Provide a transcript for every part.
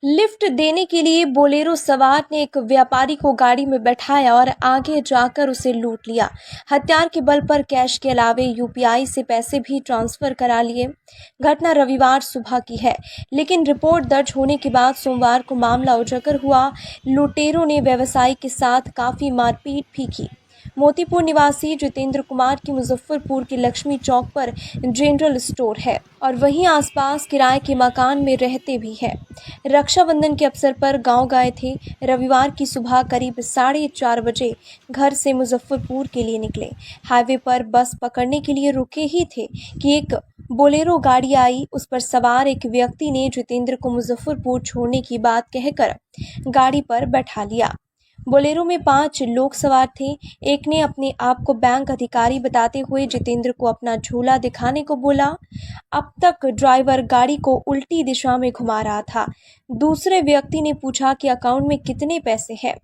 Lift देने के लिए बोलेरो सवार ने एक व्यापारी को गाड़ी में बैठाया और आगे जाकर उसे लूट लिया। हथियार के बल पर कैश के अलावे यूपीआई से पैसे भी ट्रांसफर करा लिए। घटना रविवार सुबह की है, लेकिन रिपोर्ट दर्ज होने के बाद सोमवार को मामला उजागर हुआ। लुटेरों ने व्यवसायी के साथ काफी मारपीट भी की। मोतीपुर निवासी जितेंद्र कुमार की मुजफ्फरपुर के लक्ष्मी चौक पर जनरल स्टोर है और वहीं आसपास किराए के मकान में रहते भी हैं। रक्षाबंधन के अवसर पर गांव गए थे। रविवार की सुबह करीब 4:30 बजे घर से मुजफ्फरपुर के लिए निकले। हाईवे पर बस पकड़ने के लिए रुके ही थे कि एक बोलेरो गाड़ी आई। उस पर सवार एक व्यक्ति ने जितेंद्र को मुजफ्फरपुर छोड़ने की बात कहकर गाड़ी पर बैठा लिया। बोलेरो में 5 लोग सवार थे। एक ने अपने आप को बैंक अधिकारी बताते हुए जितेंद्र को अपना झोला दिखाने को बोला। अब तक ड्राइवर गाड़ी को उल्टी दिशा में घुमा रहा था। दूसरे व्यक्ति ने पूछा कि अकाउंट में कितने पैसे हैं।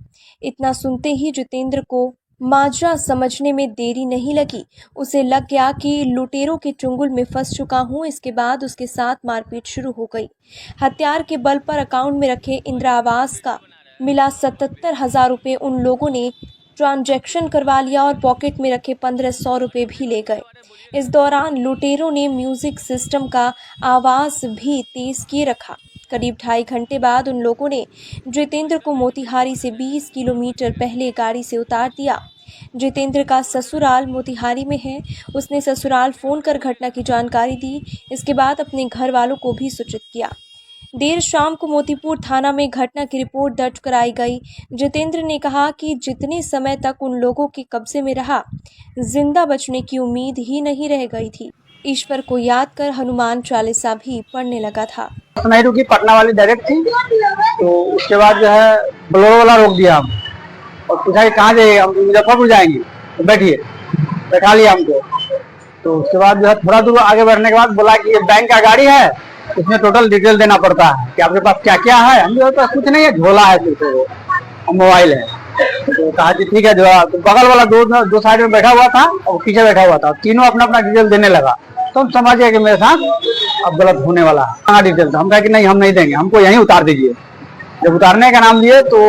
इतना सुनते ही जितेंद्र को माजरा समझने में देरी नहीं लगी। उसे लग गया कि लुटेरों के चुंगल में फंस चुका हूं। इसके बाद उसके साथ मारपीट शुरू हो गई। हथियार के बल पर अकाउंट में रखे इंदिरा आवास का मिला 77,000 रुपये उन लोगों ने ट्रांजैक्शन करवा लिया और पॉकेट में रखे 1,500 रुपये भी ले गए। इस दौरान लुटेरों ने म्यूजिक सिस्टम का आवाज भी तेज किए रखा। करीब 2.5 घंटे बाद उन लोगों ने जितेंद्र को मोतिहारी से 20 किलोमीटर पहले गाड़ी से उतार दिया। जितेंद्र का ससुराल मोतिहारी में है। उसने ससुराल फोन कर घटना की जानकारी दी। इसके बाद अपने घर वालों को भी सूचित किया। देर शाम को मोतीपुर थाना में घटना की रिपोर्ट दर्ज कराई गई। जितेंद्र ने कहा कि जितने समय तक उन लोगों के कब्जे में रहा, जिंदा बचने की उम्मीद ही नहीं रह गई थी। ईश्वर को याद कर हनुमान चालीसा भी पढ़ने लगा था। नहीं रुकी, पटना वाली डायरेक्ट थी, तो उसके बाद जो है बोलेरो वाला रोक दिया हम और पूछा कि कहाँ जाइए। हम मुजफ्फरपुर जाएंगे, तो बैठिए, बैठा लिया हमको। तो उसके बाद जो है थोड़ा दूर आगे बढ़ने के बाद बोला कि ये बैंक का गाड़ी है, इसमें टोटल डिटेल देना पड़ता है कि आपके पास क्या क्या है। हम पास कुछ नहीं है, झोला है सिर्फ वो, मोबाइल है। तो कहा कि ठीक है। जो तो बगल वाला दो साइड में बैठा हुआ था और पीछे बैठा हुआ था, तीनों अपना अपना डिटेल देने लगा। तो हम समझ गए कि मेरे साथ अब गलत होने वाला है। हाँ डिटेल था। हम कहा कि नहीं, हम नहीं देंगे, हमको यहीं उतार दीजिए। जब उतारने का नाम लिए तो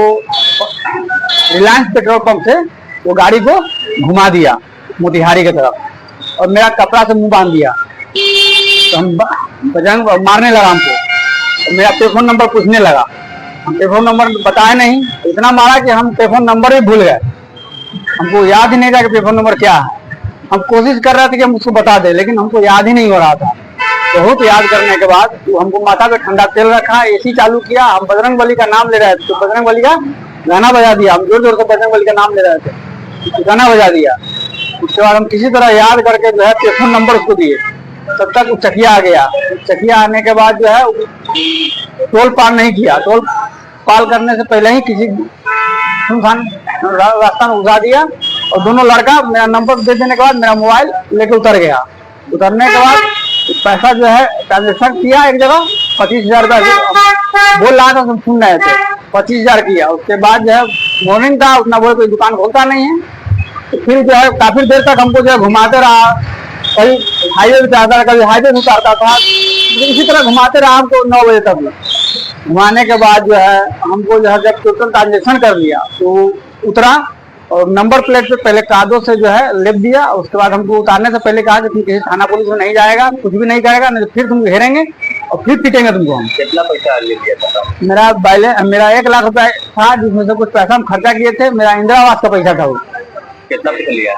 रिलायंस पेट्रोल पंप से वो गाड़ी को घुमा दिया मोतिहारी की तरफ और मेरा कपड़ा से मुंह बांध दिया। तो हम बजरंग मारने लगा हमको। मेरा टेलीफोन नंबर पूछने लगा। हम टेलीफोन नंबर बताए नहीं, इतना मारा कि हम टेलीफोन नंबर भी भूल गए। हमको याद ही नहीं था कि टेलीफोन नंबर क्या है। हम कोशिश कर रहे थे कि हम उसको बता दें, लेकिन हमको याद ही नहीं हो रहा था। बहुत याद करने के बाद तो हमको माथा पे ठंडा तेल रखा, एसी चालू किया। हम बजरंगबली का नाम ले रहे थे, तो बजरंगबली का गाना बजा दिया। हम जोर जोर से बजरंगबली का नाम ले रहे थे, तो गाना बजा दिया। उसके बाद हम किसी तरह याद करके जो है टेलीफोन नंबर उसको दिए। तब तक वो चकिया आ गया। चकिया आने के बाद जो है टोल पार नहीं किया। टोल पार करने से पहले ही किसी सुनसान रास्ता में उठा दिया और दोनों लड़का मेरा नंबर दे देने के बाद मेरा मोबाइल लेके उतर गया। उतरने के बाद पैसा जो है ट्रांजेक्शन किया एक जगह 25,000 रुपया बोल रहा था, हम सुन रहे थे। 25,000 किया। उसके बाद जो है मॉर्निंग था, उतना बोले कोई दुकान खोलता नहीं है। तो फिर जो है काफी देर तक हमको जो है घुमाते रहा। कभी हाईवे पे जाता था, कभी हाईवे पे उतारता था। इसी तरह घुमाते रहा हमको 9 बजे तक। घुमाने के बाद जो है हमको जो है जब टोटल ट्रांजेक्शन कर लिया तो उतरा और नंबर प्लेट पे पहले कागजों से जो है लिख दिया। उसके बाद हमको उतारने से पहले कहा कि किसी थाना पुलिस में नहीं जाएगा, कुछ भी नहीं करेगा, नहीं तो फिर तुम घेरेंगे और फिर पीटेंगे तुमको। हम कितना पैसा ले लिया था? मेरा 1 लाख रुपया था, जिसमें से कुछ पैसा हम खर्चा किए थे। मेरा इंदिरा आवास का पैसा था। वो कितना पैसा लिया?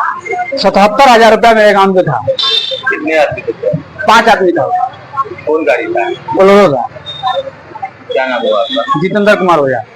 77,000 रुपया मेरे अकाउंट में था। कितने आदमी थे? 5 आदमी था। कौन गाड़ी था? बोलेरो था। क्या नाम हुआ आपका? जितेंद्र कुमार हो जाए।